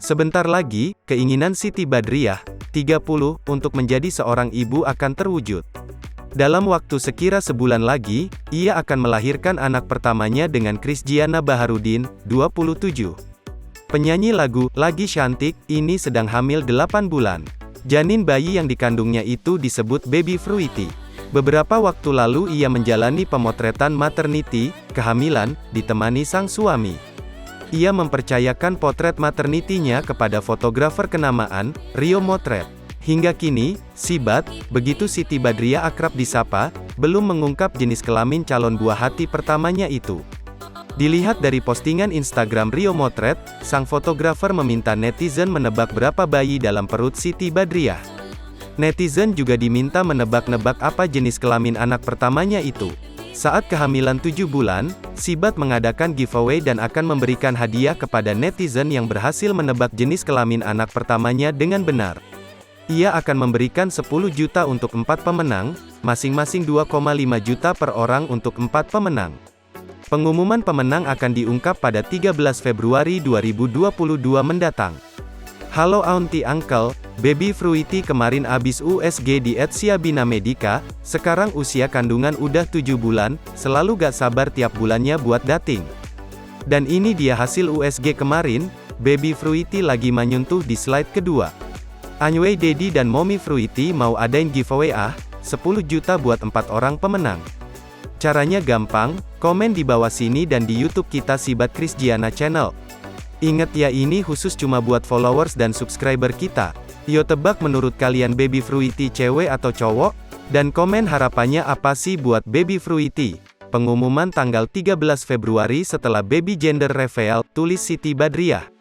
Sebentar lagi, keinginan Siti Badriah, 30, untuk menjadi seorang ibu akan terwujud. Dalam waktu sekira sebulan lagi, ia akan melahirkan anak pertamanya dengan Krisgiana Baharudin, 27. Penyanyi lagu "Lagi Cantik" ini sedang hamil 8 bulan. Janin bayi yang dikandungnya itu disebut Baby Fruity. Beberapa waktu lalu ia menjalani pemotretan maternity, kehamilan, ditemani sang suami. Ia mempercayakan potret maternity-nya kepada fotografer kenamaan, Rio Motret. Hingga kini, Sibat, begitu Siti Badriah akrab disapa, belum mengungkap jenis kelamin calon buah hati pertamanya itu. Dilihat dari postingan Instagram Rio Motret, sang fotografer meminta netizen menebak berapa bayi dalam perut Siti Badriah. Netizen juga diminta menebak-nebak apa jenis kelamin anak pertamanya itu. Saat kehamilan 7 bulan, Sibat mengadakan giveaway dan akan memberikan hadiah kepada netizen yang berhasil menebak jenis kelamin anak pertamanya dengan benar. Ia akan memberikan 10 juta untuk 4 pemenang, masing-masing 2,5 juta per orang untuk 4 pemenang. Pengumuman pemenang akan diungkap pada 13 Februari 2022 mendatang. Halo Auntie Uncle, Baby Fruity kemarin abis USG di Siabina Medica, sekarang usia kandungan udah 7 bulan, selalu gak sabar tiap bulannya buat dating. Dan ini dia hasil USG kemarin, Baby Fruity lagi menyentuh di slide kedua. Anyway Daddy dan Mommy Fruity mau adain giveaway 10 juta buat 4 orang pemenang. Caranya gampang, komen di bawah sini dan di YouTube kita Sibat Krisgiana Channel. Ingat ya ini khusus cuma buat followers dan subscriber kita. Yo tebak menurut kalian Baby Fruity cewek atau cowok? Dan komen harapannya apa sih buat Baby Fruity? Pengumuman tanggal 13 Februari setelah baby gender reveal, tulis Siti Badriah.